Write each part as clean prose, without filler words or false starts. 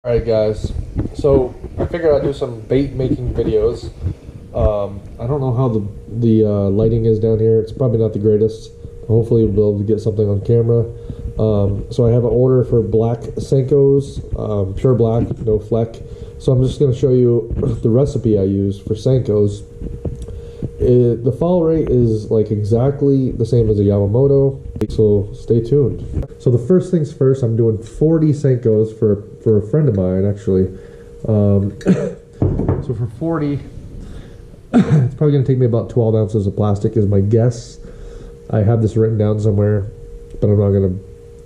Alright guys, so I figured I'd do some bait making videos. I don't know how the lighting is down here. It's probably not the greatest. Hopefully we'll be able to get something on camera. So I have an order for black senkos, pure black, no fleck. So I'm just going to show you the recipe I use for senkos. The fall rate is like exactly the same as a Yamamoto, so stay tuned. So the first things first, I'm doing 40 senkos for a friend of mine actually. So for 40, it's probably going to take me about 12 ounces of plastic is my guess. I have this written down somewhere, but I'm not going to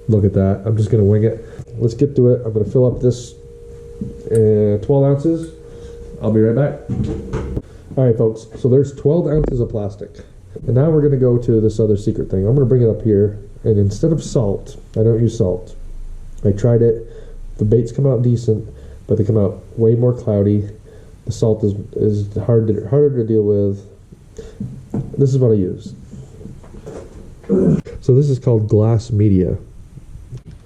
look at that. I'm just going to wing it. Let's get to it. I'm going to fill up this 12 ounces. I'll be right back. Alright folks, so there's 12 ounces of plastic. And now we're going to go to this other secret thing. I'm going to bring it up here, and instead of salt, I don't use salt. I tried it. The baits come out decent, but they come out way more cloudy. The salt is harder to deal with. This is what I use. So this is called glass media.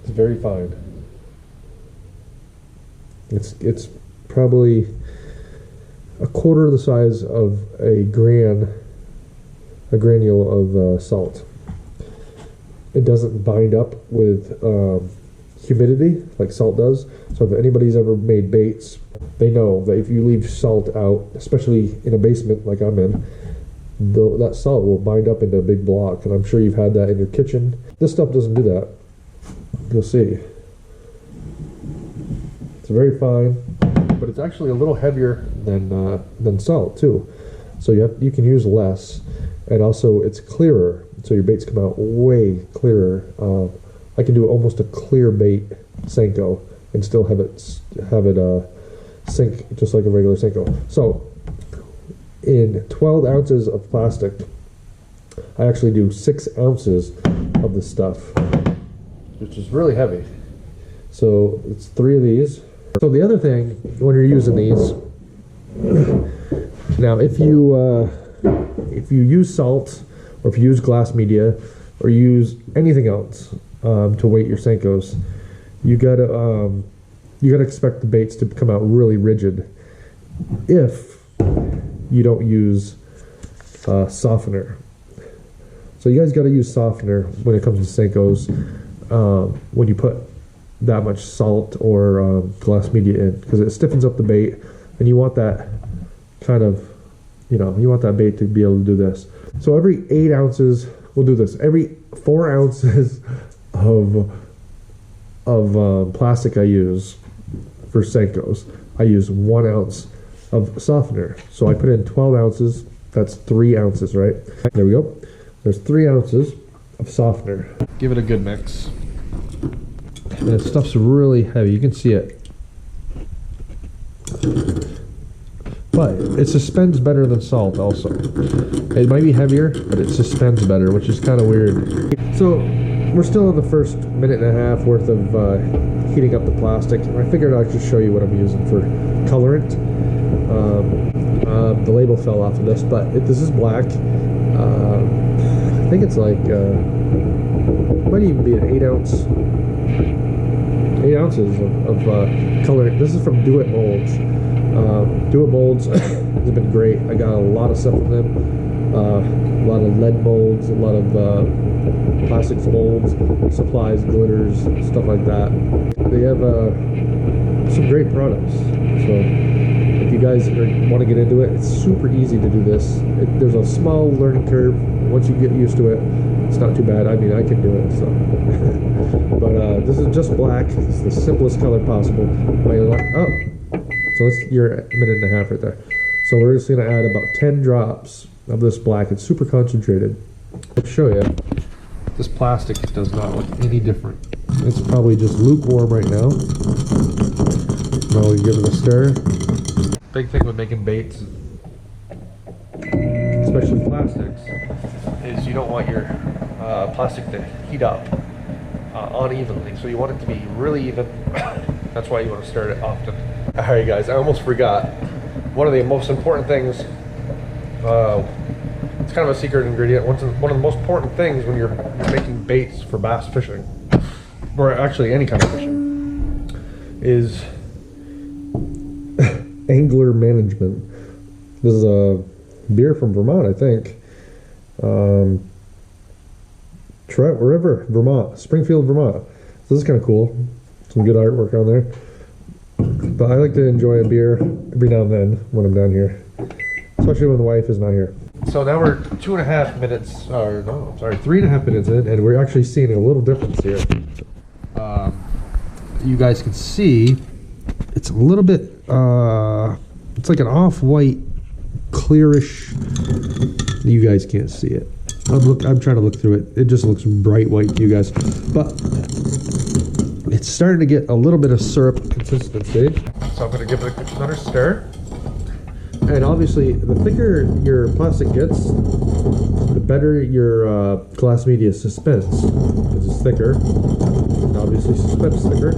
It's very fine. It's probably a quarter of the size of a granule of salt. It doesn't bind up with humidity like salt does. So if anybody's ever made baits, they know that if you leave salt out, especially in a basement like I'm in, that salt will bind up into a big block. And I'm sure you've had that in your kitchen. This stuff doesn't do that. You'll see. It's very fine, but it's actually a little heavier than salt too. So you can use less, and also it's clearer. So your baits come out way clearer. I can do almost a clear bait senko and still have it sink just like a regular senko. So in 12 ounces of plastic, I actually do 6 ounces of this stuff, which is really heavy. So it's 3 of these. So the other thing when you're using these, now if you use salt, or if you use glass media, or use anything else to weight your senkos, you gotta expect the baits to come out really rigid if you don't use softener. So you guys got to use softener when it comes to senkos when you put that much salt or glass media in, because it stiffens up the bait, and you want that kind of, you want that bait to be able to do this. So every 8 ounces, we'll do this. Every 4 ounces of plastic I use for senkos, I use 1 ounce of softener. So I put in 12 ounces. That's 3 ounces, right? There we go. There's 3 ounces of softener. Give it a good mix. And this stuff's really heavy. You can see it. But it suspends better than salt also. It might be heavier, but it suspends better, which is kind of weird. So we're still in the first minute and a half worth of heating up the plastic. I figured I'd just show you what I'm using for colorant. The label fell off of this, but this is black. I think it's like, it might even be an 8 ounces of colorant. This is from Do It Molds. Do It Molds has been great. I got a lot of stuff from them. A lot of lead molds, a lot of plastic molds, supplies, glitters, stuff like that. They have some great products. So if you guys want to get into it, it's super easy to do this. There's a small learning curve. Once you get used to it, it's not too bad. I mean, I can do it. So, but this is just black. It's the simplest color possible. So that's your minute and a half right there. So we're just going to add about 10 drops of this black. It's super concentrated. I'll show you. This plastic does not look any different. It's probably just lukewarm right now. Now we give it a stir. Big thing with making baits, especially plastics, is you don't want your plastic to heat up unevenly. So you want it to be really even. That's why you want to stir it often. Alright guys, I almost forgot. One of the most important things, it's kind of a secret ingredient. One of the most important things when you're making baits for bass fishing, or actually any kind of fishing, is Angler Management. This is a beer from Vermont, I think. Trout River, Vermont, Springfield, Vermont. So this is kind of cool. Some good artwork on there. But I like to enjoy a beer every now and then when I'm down here, especially when the wife is not here. So now we're 2.5 minutes, or no, sorry, 3.5 minutes in, and we're actually seeing a little difference here. You guys can see it's a little bit, it's like an off-white, clearish. You guys can't see it. I'm trying to look through it. It just looks bright white to you guys, but it's starting to get a little bit of syrup consistency. So I'm going to give it another stir. And obviously, the thicker your plastic gets, the better your glass media suspense, because it's thicker. And obviously, suspense thicker.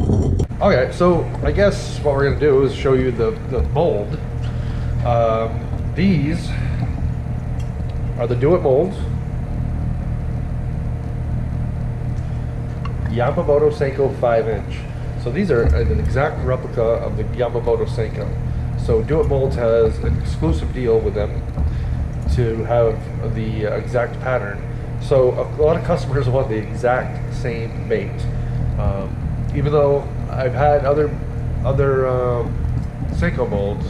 Okay, so I guess what we're going to do is show you the mold. These are the Do It molds. Yamamoto Senko 5-inch. So these are an exact replica of the Yamamoto Senko. So Do It Molds has an exclusive deal with them to have the exact pattern. So a lot of customers want the exact same bait. Even though I've had other Senko molds,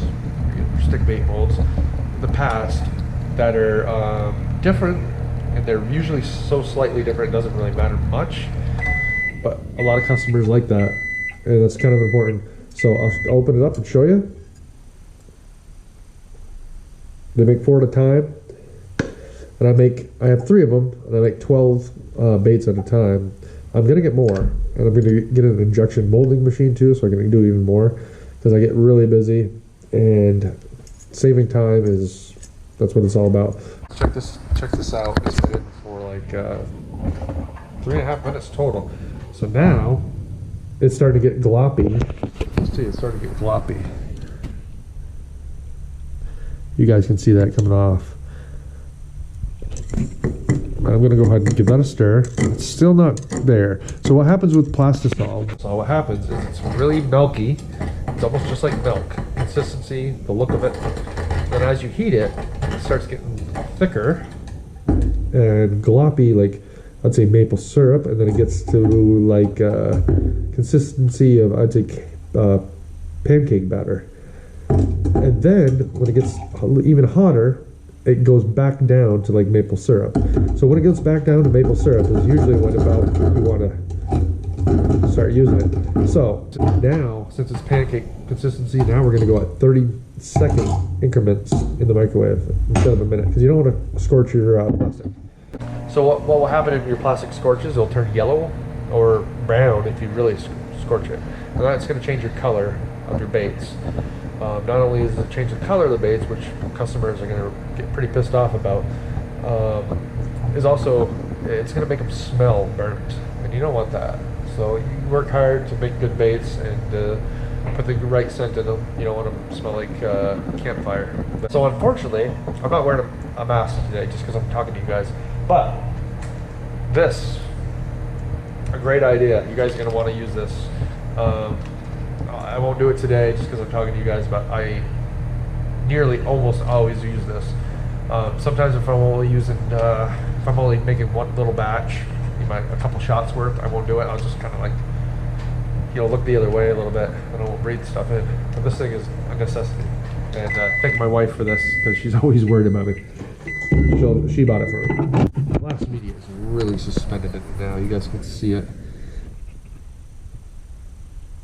stick bait molds, in the past that are different, and they're usually so slightly different it doesn't really matter much. But a lot of customers like that, and that's kind of important. So I'll open it up and show you. They make 4 at a time, and I have 3 of them, and I make 12 baits at a time. I'm gonna get more, and I'm gonna get an injection molding machine too, so I can do even more, because I get really busy, and saving time that's what it's all about. Check this out. It's been for like 3.5 minutes total. So now it's starting to get gloppy. Let's see, it's starting to get gloppy. You guys can see that coming off. I'm going to go ahead and give that a stir. It's still not there. So what happens with plastisol? So what happens is it's really milky. It's almost just like milk. Consistency, the look of it. Then as you heat it, it starts getting thicker and gloppy, like I'd say maple syrup, and then it gets to like consistency of, I'd say, pancake batter. And then when it gets even hotter, it goes back down to like maple syrup. So when it goes back down to maple syrup is usually when about you want to start using it. So now, since it's pancake consistency, now we're going to go at 30-second increments in the microwave instead of a minute, because you don't want to scorch your plastic. So what will happen if your plastic scorches? It'll turn yellow or brown if you really scorch it. And that's going to change your color of your baits. Not only does it change the color of the baits, which customers are going to get pretty pissed off about, is also, it's going to make them smell burnt, and you don't want that. So you work hard to make good baits and put the right scent in them. You don't want them to smell like campfire. So unfortunately, I'm not wearing a mask today just because I'm talking to you guys. But this, a great idea. You guys are going to want to use this. I won't do it today just because I'm talking to you guys, but I nearly almost always use this. Sometimes if I'm only making one little batch, a couple shots worth, I won't do it. I'll just kind of like, look the other way a little bit, and I won't breathe stuff in. But this thing is a necessity. And thank my wife for this, because she's always worried about me. She bought it for me. Glass media is really suspended in it now. You guys can see it.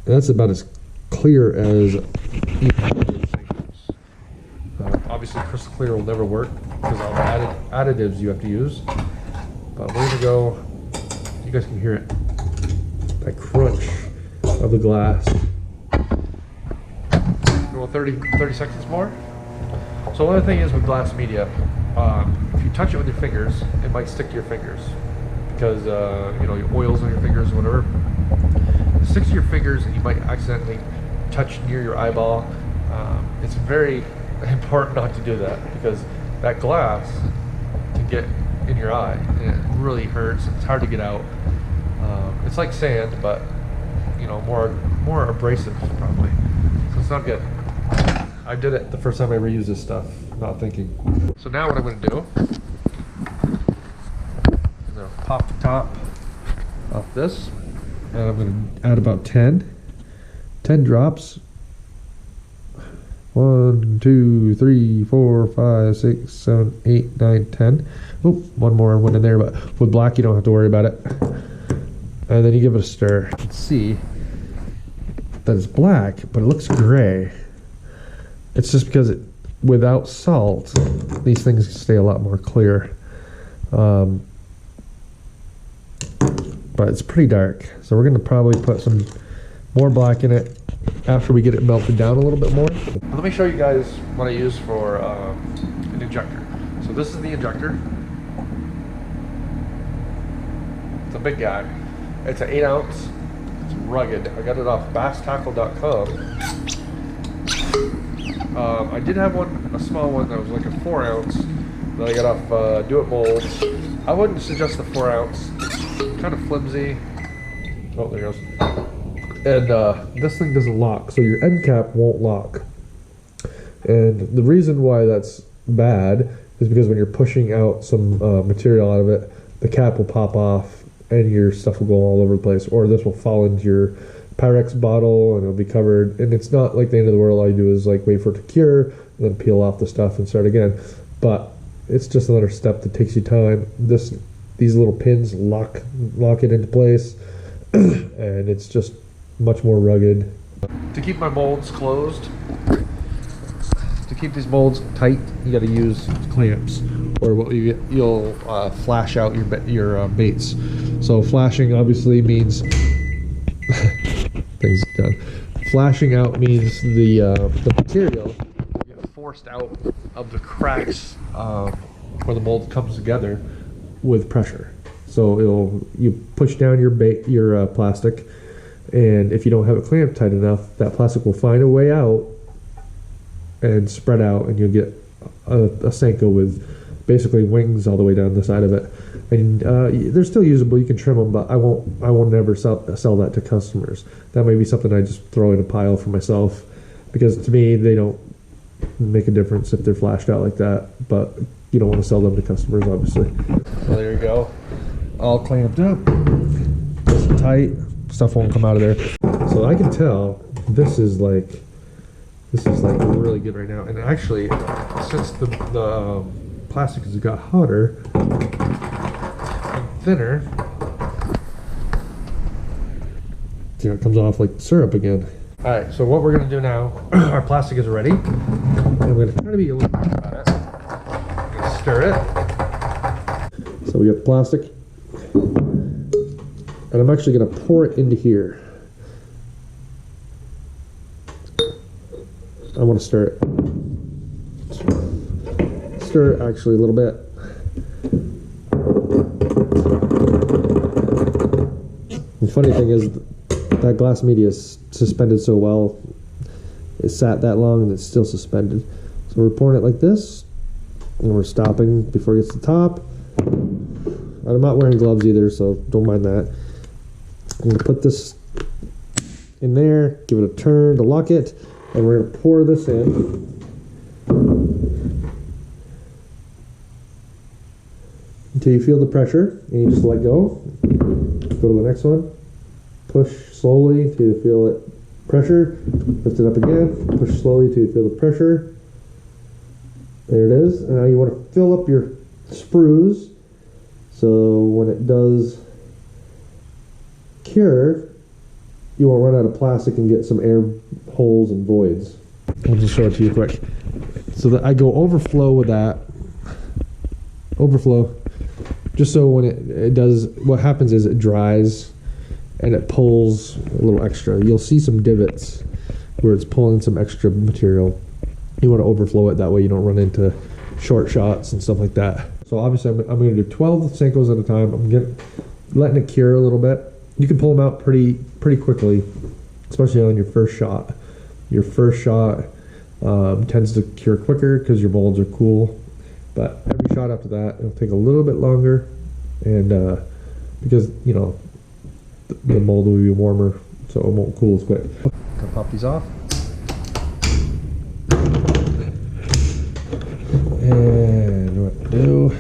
And that's about as clear as obviously crystal clear will never work because all the additives you have to use. But we're gonna go. You guys can hear it. That crunch of the glass. Go 30 seconds more. So one other thing is with glass media, if you touch it with your fingers, it might stick to your fingers because your oils on your fingers, whatever. It sticks to your fingers, and you might accidentally touch near your eyeball. It's very important not to do that because that glass can get in your eye, and it really hurts. It's hard to get out. It's like sand, but more abrasive probably. So it's not good. I did it the first time I ever used this stuff, not thinking. So now what I'm going to do, I'm going to pop the top off this, and I'm going to add about 10 drops. 1, 2, 3, 4, 5, 6, 7, 8, 9, 10. Oh, one more went in there, but with black you don't have to worry about it. And then you give it a stir. You can see that it's black, but it looks gray. It's just because without salt, these things stay a lot more clear. But it's pretty dark, so we're gonna probably put some more black in it after we get it melted down a little bit more. Let me show you guys what I use for an injector. So this is the injector. It's a big guy. It's an 8 ounce. It's rugged. I got it off basstackle.com. I did have a small one that was like a 4 ounce that I got off Do It Molds. I wouldn't suggest the 4 ounce. It's kind of flimsy. Oh, there it goes. And this thing doesn't lock, so your end cap won't lock. And the reason why that's bad is because when you're pushing out some material out of it, the cap will pop off and your stuff will go all over the place, or this will fall into your Pyrex bottle and it'll be covered. And it's not like the end of the world. All you do is like wait for it to cure and then peel off the stuff and start again. But it's just another step that takes you time. These little pins lock it into place, and it's just much more rugged. To keep my molds closed, to keep these molds tight, you got to use clamps, or what you'll flash out your baits. So flashing obviously means things done. Flashing out means the material get forced out of the cracks where the mold comes together with pressure. So you push down your plastic, and if you don't have it clamped tight enough, that plastic will find a way out and spread out, and you'll get a senko with basically wings all the way down the side of it. And they're still usable. You can trim them, but I won't never sell that to customers. That may be something I just throw in a pile for myself, because to me they don't make a difference if they're flashed out like that. But you don't want to sell them to customers, obviously. Well, there you go, all clamped up, nice and tight. Stuff won't come out of there. So I can tell this is like really good right now. And actually, since the plastic has got hotter and thinner, see how it comes off like syrup again. All right, so what we're gonna do now, our plastic is ready, and I'm gonna try to be a little bit about it. I'm gonna stir it. So we got the plastic, and I'm actually going to pour it into here. I want to stir it. Stir it actually a little bit. The funny thing is that glass media is suspended so well. It sat that long and it's still suspended. So we're pouring it like this, and we're stopping before it gets to the top. I'm not wearing gloves either, so don't mind that. I'm going to put this in there, give it a turn to lock it, and we're going to pour this in until you feel the pressure, and you just let go. Go to the next one. Push slowly until you feel it pressure. Lift it up again. Push slowly until you feel the pressure. There it is. And now you want to fill up your sprues, so when it does cure, you won't run out of plastic and get some air holes and voids. I'll just show it to you quick. So that I go overflow with that. Overflow. Just so when it does, what happens is it dries and it pulls a little extra. You'll see some divots where it's pulling some extra material. You want to overflow it, that way you don't run into short shots and stuff like that. So obviously I'm going to do 12 senkos at a time. I'm letting it cure a little bit. You can pull them out pretty quickly, especially on your first shot. Your first shot tends to cure quicker because your molds are cool. But every shot after that, it'll take a little bit longer, and because the mold will be warmer, so it won't cool as quick. Gonna pop these off. And what to do?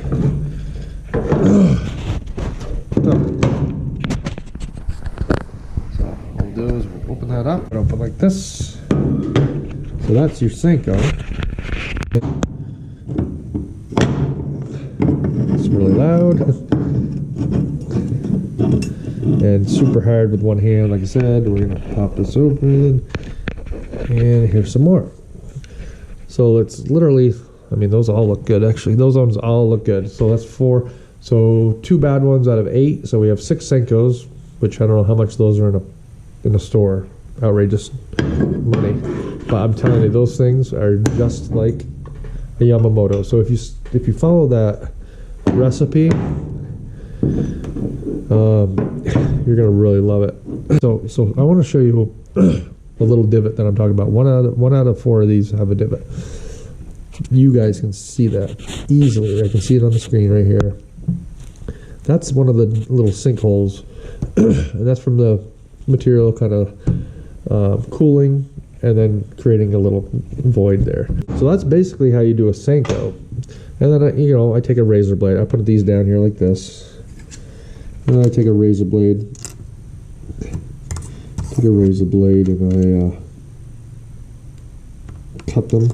So what we'll do is we'll open that up. Open like this. So that's your senko. It's really loud and super hard with one hand. Like I said, we're gonna pop this open, and here's some more. So it's literally, I mean, those all look good actually. Those ones all look good. So that's 4. So 2 bad ones out of 8. So we have 6 senkos, which I don't know how much those are in a store. Outrageous money. But I'm telling you, those things are just like a Yamamoto. So if you follow that recipe, you're gonna really love it. So I want to show you a little divot that I'm talking about. One out of 4 of these have a divot. You guys can see that easily. I can see it on the screen right here. That's one of the little sinkholes, and that's from the material kind of cooling and then creating a little void there. So that's basically how you do a senko. And then I take a razor blade. I put these down here like this. And then I take a razor blade. And I cut them.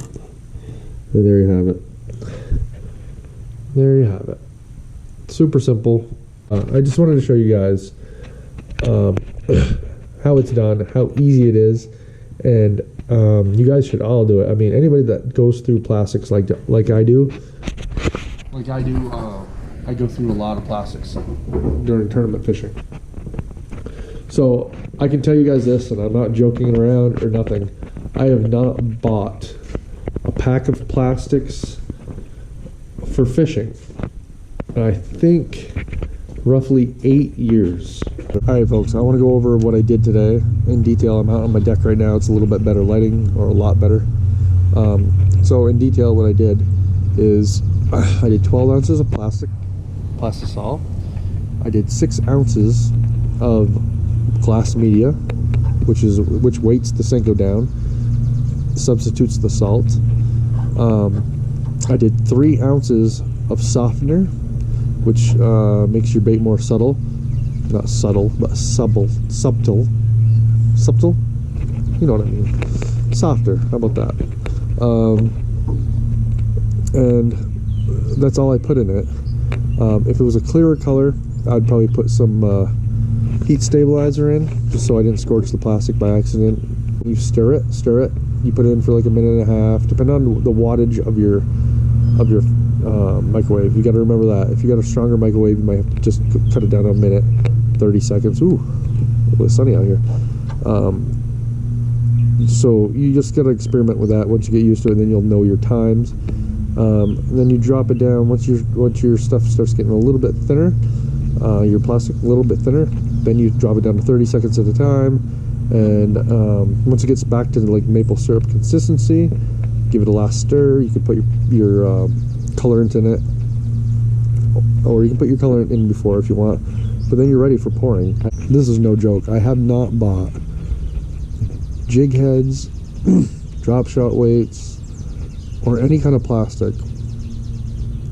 And there you have it. There you have it. Super simple. I just wanted to show you guys how it's done, how easy it is, and you guys should all do it. I mean, anybody that goes through plastics like I do, I go through a lot of plastics during tournament fishing. So I can tell you guys this, and I'm not joking around or nothing. I have not bought a pack of plastics for fishing, I think, roughly 8 years. Alright folks, I want to go over what I did today in detail. I'm out on my deck right now. It's a little bit better lighting, or a lot better. So in detail what I did is I did 12 ounces of plastisol. I did 6 ounces of glass media, which weights the senko down, substitutes the salt. I did 3 ounces of softener, which makes your bait more subtle. Not subtle, but subtle. You know what I mean. Softer. How about that? And that's all I put in it. If it was a clearer color, I'd probably put some heat stabilizer in, just so I didn't scorch the plastic by accident. You stir it. You put it in for like a minute and a half, depending on the wattage of your microwave. You got to remember that. If you got a stronger microwave, you might have to just cut it down to a minute, 30 seconds. Ooh, a little sunny out here. So you just got to experiment with that. Once you get used to it, then you'll know your times. And then you drop it down. Once your stuff starts getting a little bit thinner, your plastic a little bit thinner, then you drop it down to 30 seconds at a time. And once it gets back to like maple syrup consistency, give it a last stir. You can put your colorant in it, or you can put your colorant in before if you want, but then you're ready for pouring. This is no joke. I have not bought jig heads, drop shot weights, or any kind of plastic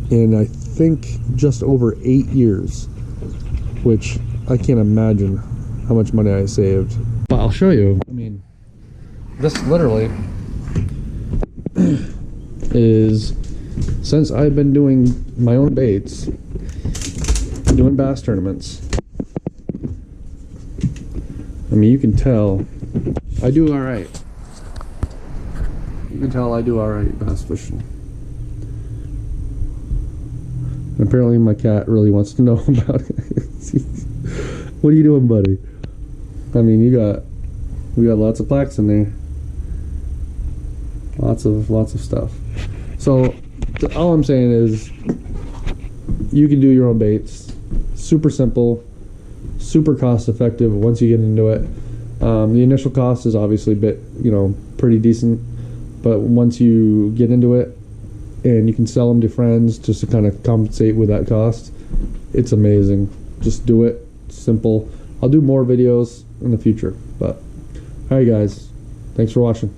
in, I think, just over 8 years, which I can't imagine how much money I saved. But I'll show you. I mean, this literally is, since I've been doing my own baits, doing bass tournaments, I mean, you can tell I do alright. You can tell I do alright bass fishing. And apparently my cat really wants to know about it. What are you doing, buddy? I mean, we got lots of plaques in there. Lots of stuff. So all I'm saying is you can do your own baits. Super simple, super cost effective once you get into it. The initial cost is obviously a bit, pretty decent, but once you get into it and you can sell them to friends just to kind of compensate with that cost, it's amazing. Just do it. Simple. I'll do more videos in the future, but alright guys, thanks for watching.